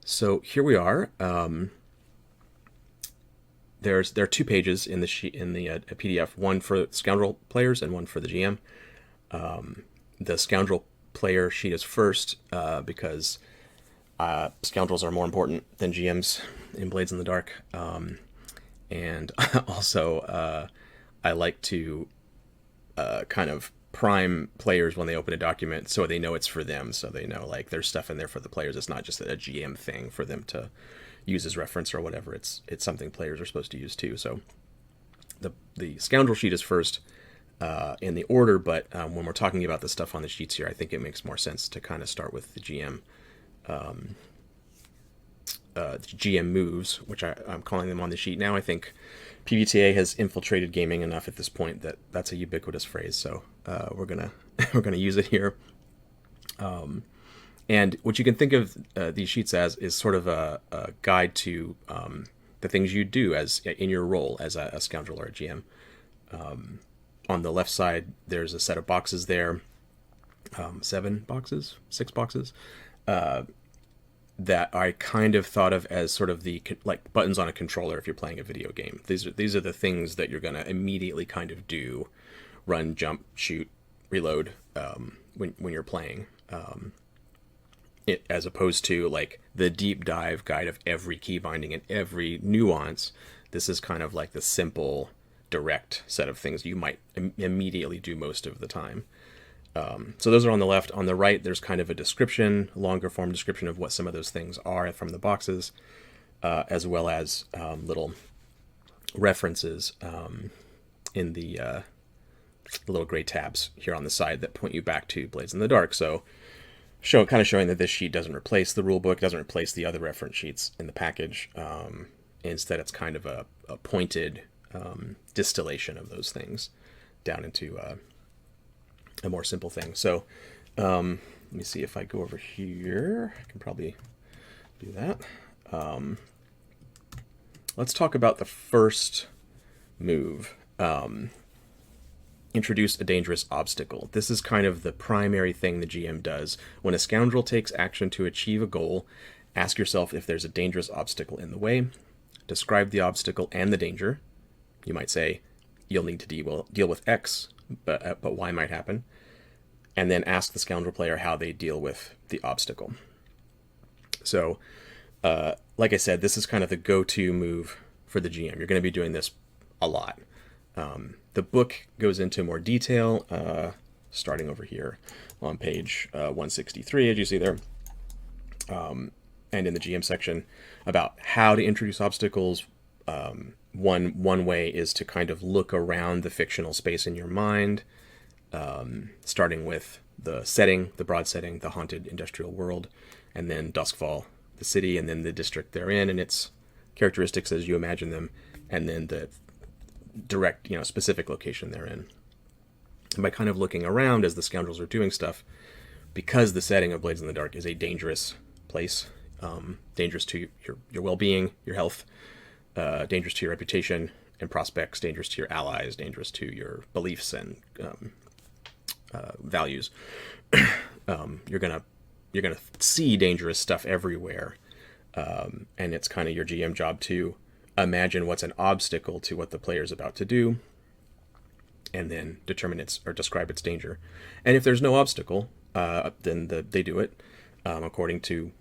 So here we are. There are two pages in the sheet in the PDF. One for scoundrel players and one for the GM. The scoundrel player sheet is first because scoundrels are more important than GMs in Blades in the Dark, and also I like to kind of prime players when they open a document so they know it's for them, so they know like there's stuff in there for the players. It's not just a GM thing for them to use as reference or whatever. It's something players are supposed to use too. So the scoundrel sheet is first in the order, but when we're talking about the stuff on the sheets here, I think it makes more sense to kind of start with the GM moves, which I'm calling them on the sheet now. I think PBTA has infiltrated gaming enough at this point that that's a ubiquitous phrase, so we're gonna we're gonna use it here. And what you can think of these sheets as is sort of a guide to the things you do as in your role as a scoundrel or a GM. On the left side, there's a set of boxes there, 6 boxes, that I kind of thought of as sort of the like buttons on a controller if you're playing a video game. These are the things that you're going to immediately kind of do: run, jump, shoot, reload when you're playing. It, as opposed to like the deep dive guide of every key binding and every nuance. This is kind of like the simple, direct set of things you might immediately do most of the time. So those are on the left. On the right, there's kind of a description, longer form description of what some of those things are from the boxes, as well as little references in the little gray tabs here on the side that point you back to Blades in the Dark. So kind of showing that this sheet doesn't replace the rule book, doesn't replace the other reference sheets in the package. Instead, it's kind of a pointed distillation of those things down into a more simple thing. So let me see if I go over here. I can probably do that. Let's talk about the first move. Introduce a dangerous obstacle. This is kind of the primary thing the GM does. When a scoundrel takes action to achieve a goal, ask yourself if there's a dangerous obstacle in the way. Describe the obstacle and the danger. You might say, you'll need to deal with X, but Y might happen. And then ask the scoundrel player how they deal with the obstacle. So, like I said, this is kind of the go-to move for the GM. You're going to be doing this a lot. The book goes into more detail, starting over here on page 163, as you see there, and in the GM section, about how to introduce obstacles. One way is to kind of look around the fictional space in your mind, starting with the setting, the broad setting, the haunted industrial world, and then Duskfall, the city, and then the district therein and its characteristics as you imagine them, and then the direct, specific location they're in. And by kind of looking around as the scoundrels are doing stuff, because the setting of Blades in the Dark is a dangerous place, dangerous to your well-being, your health, dangerous to your reputation and prospects, dangerous to your allies, dangerous to your beliefs and values. You're gonna see dangerous stuff everywhere, and it's kind of your GM job to imagine what's an obstacle to what the player's about to do, and then determine or describe its danger. And if there's no obstacle, then they do it according to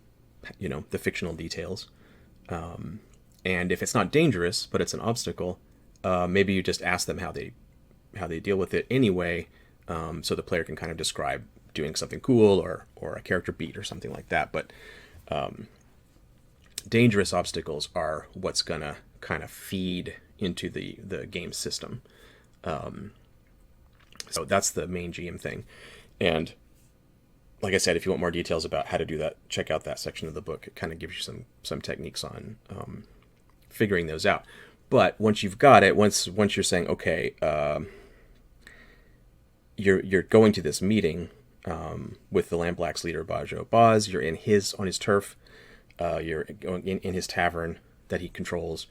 the fictional details. And if it's not dangerous but it's an obstacle, maybe you just ask them how they deal with it anyway, so the player can kind of describe doing something cool or a character beat or something like that. But dangerous obstacles are what's gonna kind of feed into the game system. So that's the main GM thing. And like I said, if you want more details about how to do that, check out that section of the book. It kind of gives you some techniques on figuring those out. But once you've got it, once you're saying, okay, you're going to this meeting with the Lampblack's leader Bajo Baz. You're on his turf. You're going in his tavern that he controls,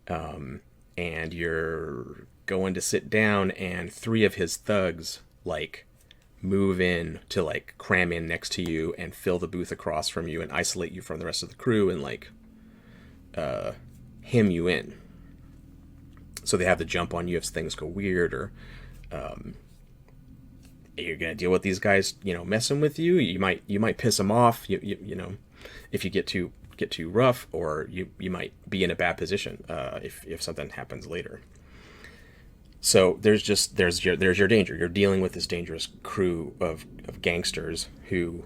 and you're going to sit down, and 3 of his thugs like move in to like cram in next to you and fill the booth across from you and isolate you from the rest of the crew and like hem you in. So they have to jump on you if things go weird, or you're gonna deal with these guys, messing with you. You might piss them off. If you get too rough, or you might be in a bad position if something happens later. So there's your danger. You're dealing with this dangerous crew of gangsters who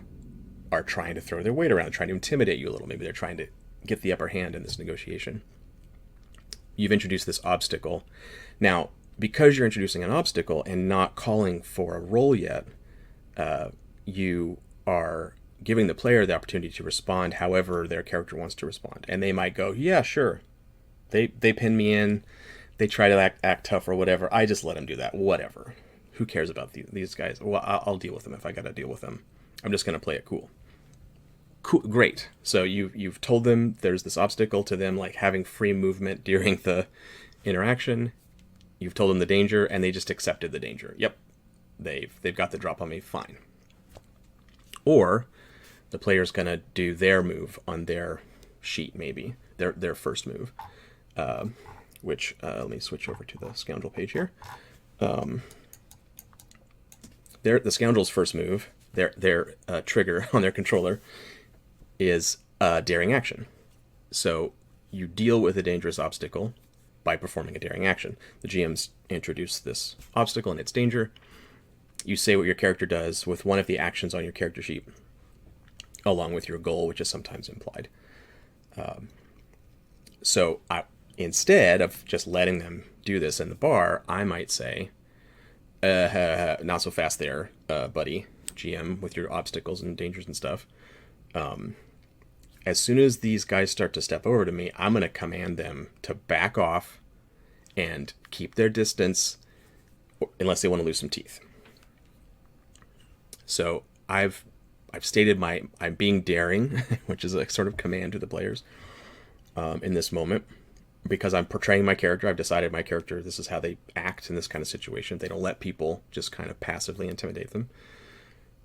are trying to throw their weight around, trying to intimidate you a little. Maybe they're trying to get the upper hand in this negotiation. You've introduced this obstacle. Now, because you're introducing an obstacle and not calling for a roll yet, you are giving the player the opportunity to respond however their character wants to respond. And they might go, yeah, sure. They pin me in. They try to act tough or whatever. I just let them do that. Whatever. Who cares about these guys? Well, I'll deal with them if I got to deal with them. I'm just going to play it cool. Cool. Great. So you've told them there's this obstacle to them like having free movement during the interaction. You've told them the danger, and they just accepted the danger. Yep. They've got the drop on me. Fine. Or the player's going to do their move on their sheet, maybe. Their first move. Which, let me switch over to the scoundrel page here. The scoundrel's first move, their trigger on their controller, is a daring action. So you deal with a dangerous obstacle by performing a daring action. The GM's introduced this obstacle and its danger. You say what your character does with one of the actions on your character sheet, along with your goal, which is sometimes implied. Instead of just letting them do this in the bar, I might say, not so fast there, buddy, GM, with your obstacles and dangers and stuff. As soon as these guys start to step over to me, I'm going to command them to back off and keep their distance unless they want to lose some teeth. So I've stated I'm being daring, which is a sort of command to the players in this moment. Because I'm portraying my character, I've decided my character, this is how they act in this kind of situation. They don't let people just kind of passively intimidate them.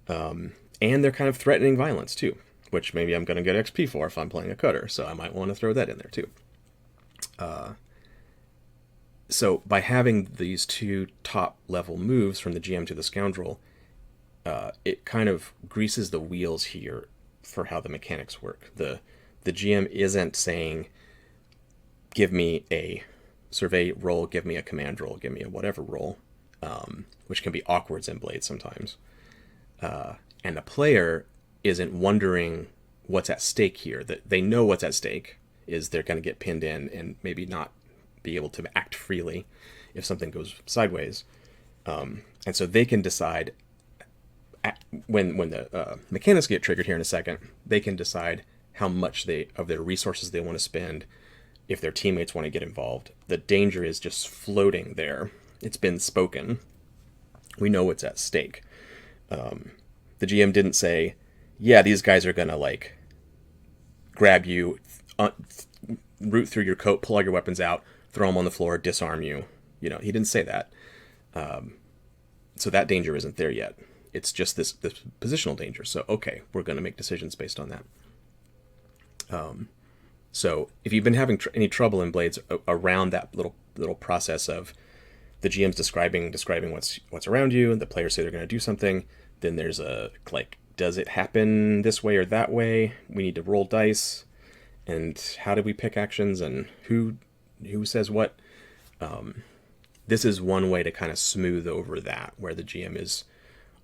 And they're kind of threatening violence, too, which maybe I'm going to get XP for if I'm playing a cutter, so I might want to throw that in there, too. So by having these two top-level moves from the GM to the scoundrel, it kind of greases the wheels here for how the mechanics work. The GM isn't saying, give me a survey roll, give me a command roll, give me a whatever roll, which can be awkward in Blade sometimes. And the player isn't wondering what's at stake here. That they know what's at stake is they're going to get pinned in and maybe not be able to act freely if something goes sideways. And so they can decide when the mechanics get triggered here in a second, they can decide how much of their resources they want to spend if their teammates want to get involved. The danger is just floating there. It's been spoken. We know what's at stake. The GM didn't say, yeah, these guys are going to like grab you, root through your coat, pull all your weapons out, throw them on the floor, disarm you. He didn't say that. So that danger isn't there yet. It's just this positional danger. So, okay, we're going to make decisions based on that. So if you've been having any trouble in Blades around that little process of the GM's describing what's around you, and the players say they're going to do something, then there's does it happen this way or that way? We need to roll dice, and how do we pick actions, and who says what? This is one way to kind of smooth over that, where the GM is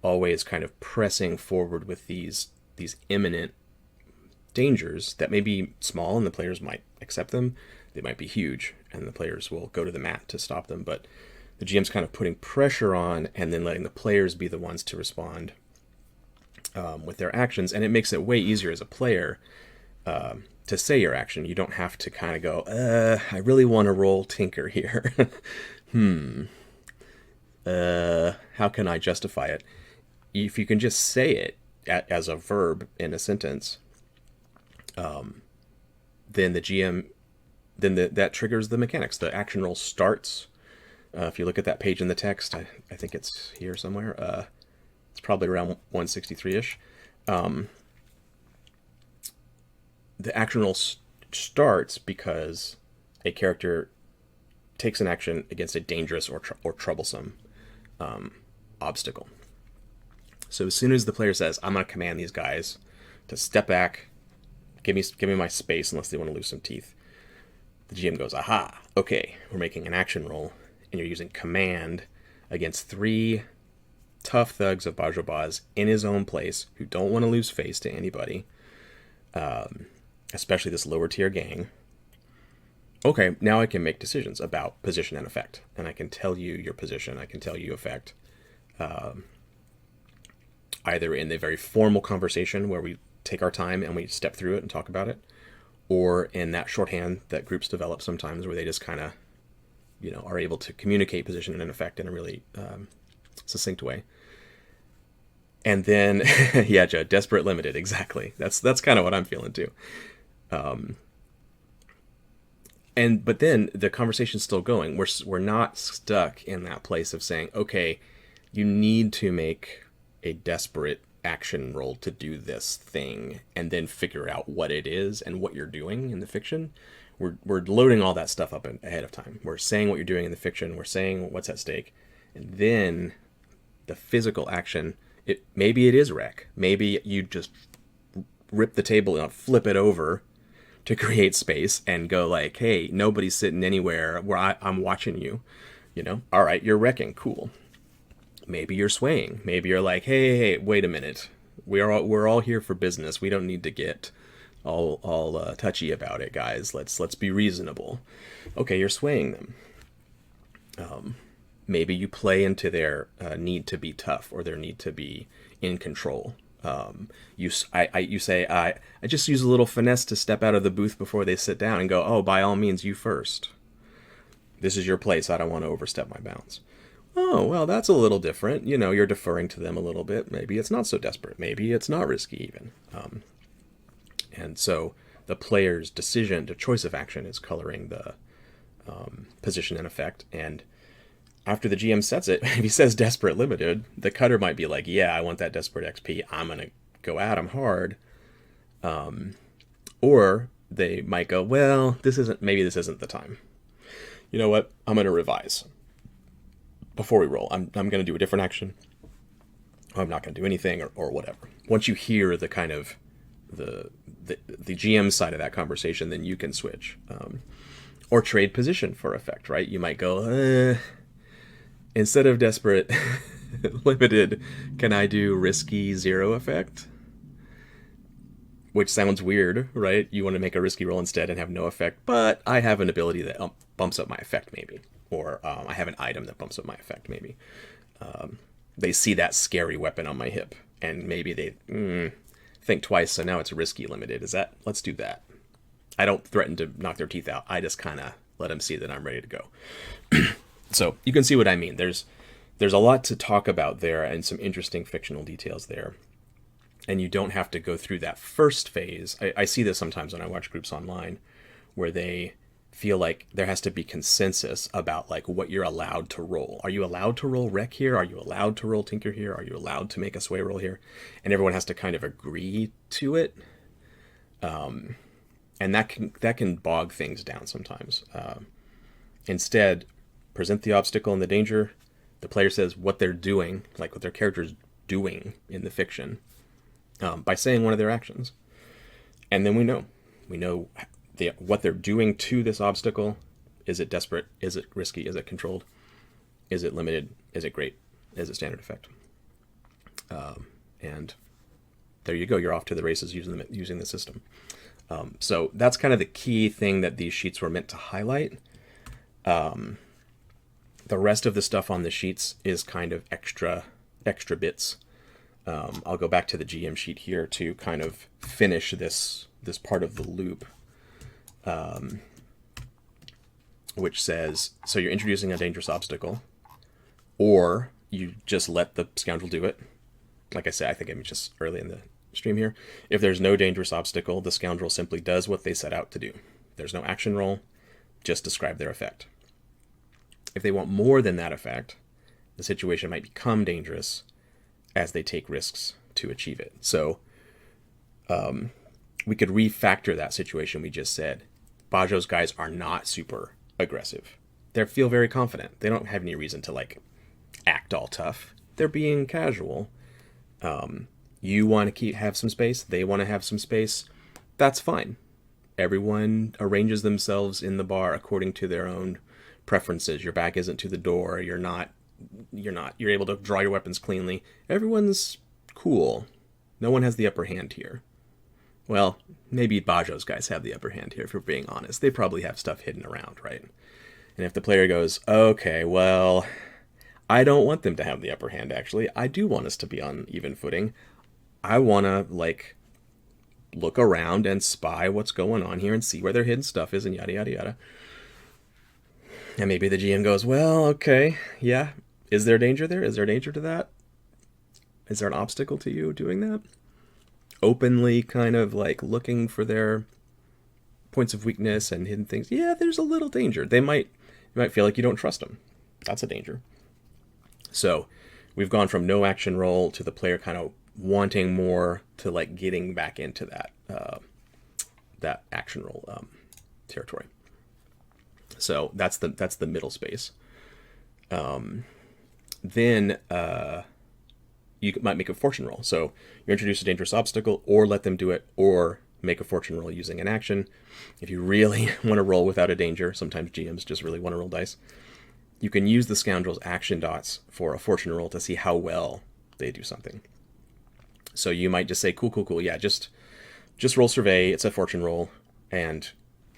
always kind of pressing forward with these imminent dangers that may be small and the players might accept them. They might be huge and the players will go to the mat to stop them, but the GM's kind of putting pressure on and then letting the players be the ones to respond with their actions. And it makes it way easier as a player to say your action. You don't have to kind of go, I really want to roll Tinker here. How can I justify it? If you can just say it as a verb in a sentence, then the GM, that triggers the mechanics. The action roll starts. If you look at that page in the text, I think it's here somewhere. It's probably around 163-ish. The action roll starts because a character takes an action against a dangerous or troublesome obstacle. So as soon as the player says, I'm going to command these guys to step back, give me my space unless they want to lose some teeth, the GM goes, aha, okay, we're making an action roll, and you're using command against 3 tough thugs of Bajobaz in his own place who don't want to lose face to anybody, especially this lower tier gang. Okay, now I can make decisions about position and effect, and I can tell you your position, I can tell you effect, either in the very formal conversation where we take our time and we step through it and talk about it, or in that shorthand that groups develop sometimes where they just kind of, are able to communicate position and effect in a really succinct way. And then, yeah, Joe, desperate limited, exactly. That's kind of what I'm feeling too. But then the conversation's still going. We're not stuck in that place of saying, okay, you need to make a desperate action roll to do this thing, and then figure out what it is and what you're doing in the fiction. We're loading all that stuff up ahead of time. We're saying what you're doing in the fiction. We're saying what's at stake, and then the physical action. Maybe it is wreck. Maybe you just rip the table and flip it over to create space and go like, hey, nobody's sitting anywhere where I'm watching you. All right, you're wrecking. Cool. Maybe you're swaying. Maybe you're like, hey, wait a minute. We're all here for business. We don't need to get all touchy about it, guys. Let's be reasonable. Okay, you're swaying them. Maybe you play into their need to be tough or their need to be in control. You say, I just use a little finesse to step out of the booth before they sit down and go, oh, by all means, you first. This is your place. I don't want to overstep my bounds. Oh, well, that's a little different. You're deferring to them a little bit. Maybe it's not so desperate. Maybe it's not risky even. And so the player's decision, the choice of action is coloring the position and effect. And after the GM sets it, if he says desperate limited, the cutter might be like, yeah, I want that desperate XP. I'm going to go at him hard. Or they might go, well, maybe this isn't the time. You know what? I'm going to revise. Before we roll, I'm going to do a different action. I'm not going to do anything or whatever. Once you hear the kind of the GM side of that conversation, then you can switch. Or trade position for effect, right? You might go, instead of desperate limited, can I do risky 0 effect? Which sounds weird, right? You want to make a risky roll instead and have no effect, but I have an ability that bumps up my effect maybe. Or I have an item that bumps up my effect maybe. They see that scary weapon on my hip, and maybe they think twice, so now it's risky limited. Let's do that. I don't threaten to knock their teeth out. I just kind of let them see that I'm ready to go. So you can see what I mean. There's a lot to talk about there and some interesting fictional details there. And you don't have to go through that first phase. I see this sometimes when I watch groups online where they feel like there has to be consensus about like what you're allowed to roll. Are you allowed to roll wreck here? Are you allowed to roll tinker here? Are you allowed to make a sway roll here? And everyone has to kind of agree to it. And that can bog things down sometimes. Instead, present the obstacle and the danger. The player says what they're doing, like what their character's doing in the fiction, by saying one of their actions. And then we know what they're doing to this obstacle. Is it desperate? Is it risky? Is it controlled? Is it limited? Is it great? Is it standard effect? And there you go. You're off to the races using the system. So that's kind of the key thing that these sheets were meant to highlight. The rest of the stuff on the sheets is kind of extra bits. I'll go back to the GM sheet here to kind of finish this part of the loop. Which says, so you're introducing a dangerous obstacle, or you just let the scoundrel do it. Like I said, I think I'm just early in the stream here. If there's no dangerous obstacle, the scoundrel simply does what they set out to do. There's no action roll, just describe their effect. If they want more than that effect, the situation might become dangerous, as they take risks to achieve it. So we could refactor that situation we just said. Bajo's guys are not super aggressive. They feel very confident. They don't have any reason to like act all tough. They're being casual. You want to have some space. They want to have some space. That's fine. Everyone arranges themselves in the bar according to their own preferences. Your back isn't to the door. You're able to draw your weapons cleanly. Everyone's cool. No one has the upper hand here. Well, maybe Bajo's guys have the upper hand here, if we're being honest. They probably have stuff hidden around, right? And if the player goes, okay, well, I don't want them to have the upper hand, actually. I do want us to be on even footing. I want to, like, look around and spy what's going on here and see where their hidden stuff is and yada, yada, yada. And maybe the GM goes, well, okay, yeah. Is there danger there? Is there danger to that? Is there an obstacle to you doing that? Openly kind of like looking for their points of weakness and hidden things. Yeah, there's a little danger. You might feel like you don't trust them. That's a danger. So we've gone from no action roll to the player kind of wanting more to like getting back into that action roll territory. So that's the middle space. Then you might make a fortune roll. So you introduce a dangerous obstacle, or let them do it, or make a fortune roll using an action. If you really want to roll without a danger, sometimes GMs just really want to roll dice, you can use the scoundrel's action dots for a fortune roll to see how well they do something. So you might just say, cool, yeah, just roll survey, it's a fortune roll, and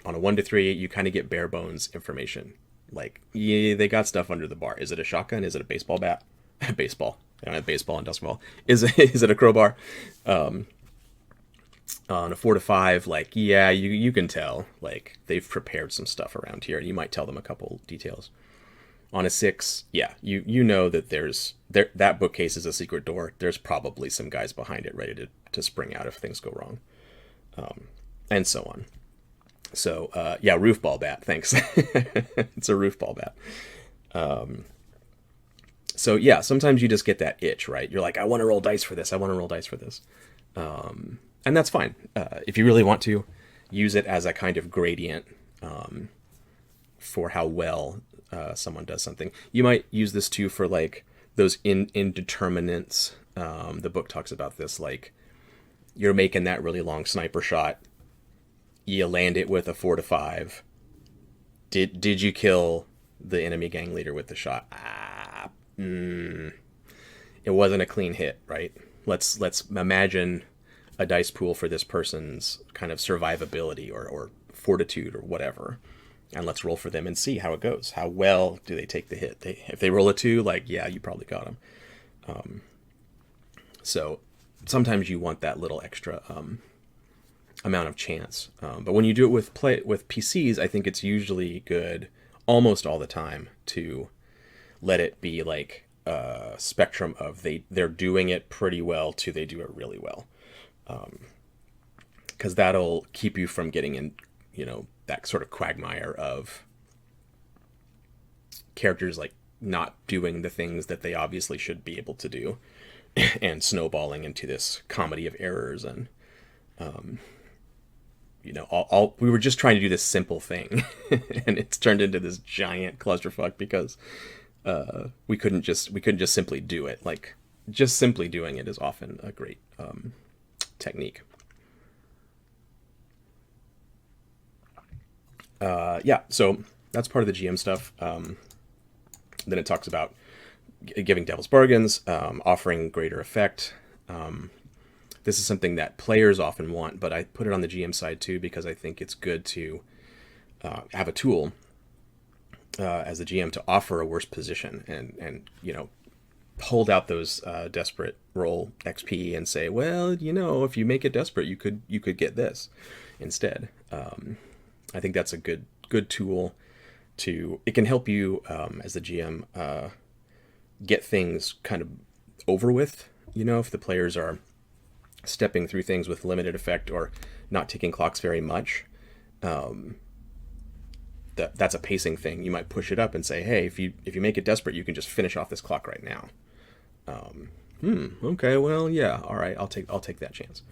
on a 1 to 3, you kind of get bare bones information. Like, yeah, they got stuff under the bar. Is it a shotgun? Is it a baseball bat? Baseball. They don't have baseball and dusk ball. Is it a crowbar? On a 4 to 5, like, yeah, you can tell. Like, they've prepared some stuff around here. You might tell them a couple details. On a 6, yeah, you know that that bookcase is a secret door. There's probably some guys behind it ready to spring out if things go wrong. And so on. So, yeah, roof ball bat, thanks. It's a roof ball bat. So, yeah, sometimes you just get that itch, right? You're like, I want to roll dice for this. And that's fine. If you really want to, use it as a kind of gradient for how well someone does something. You might use this too for like those indeterminates. The book talks about this, like you're making that really long sniper shot. You land it with a 4 to 5. Did you kill the enemy gang leader with the shot? It wasn't a clean hit, right? Let's imagine a dice pool for this person's kind of survivability or fortitude or whatever. And let's roll for them and see how it goes. How well do they take the hit? If they roll a 2, like, yeah, you probably got them. So sometimes you want that little extra amount of chance. But when you do it with PCs, I think it's usually good almost all the time to let it be like a spectrum of they're doing it pretty well to they do it really well. Because that'll keep you from getting in, that sort of quagmire of characters like not doing the things that they obviously should be able to do and snowballing into this comedy of errors. And, we were just trying to do this simple thing and it's turned into this giant clusterfuck because we couldn't just simply do it. Like, just simply doing it is often a great technique. So that's part of the GM stuff. Then it talks about giving devil's bargains, offering greater effect. This is something that players often want, but I put it on the GM side too because I think it's good to have a tool as a GM to offer a worse position and hold out those desperate roll XP and say, well, if you make it desperate, you could get this instead. I think that's a good tool it can help you as the GM get things kind of over with. If the players are stepping through things with limited effect or not taking clocks very much, that's a pacing thing. You might push it up and say, hey, if you make it desperate, you can just finish off this clock right now. Okay, well, yeah, all right, I'll take that chance.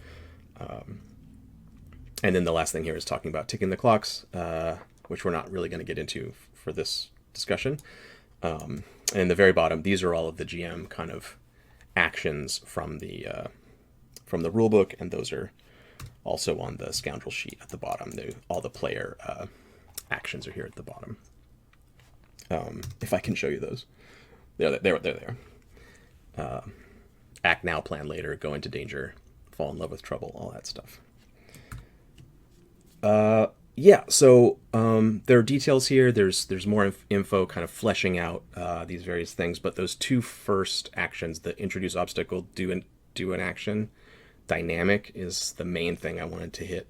And then the last thing here is talking about ticking the clocks, which we're not really going to get into for this discussion. And in the very bottom, these are all of the GM kind of actions from the rule book, and those are also on the scoundrel sheet at the bottom. All the player actions are here at the bottom. If I can show you those, they're there. Act now, plan later, go into danger, fall in love with trouble, all that stuff. Yeah, so there are details here. There's more info kind of fleshing out these various things, but those two first actions, the introduce obstacle, do an action, dynamic, is the main thing I wanted to hit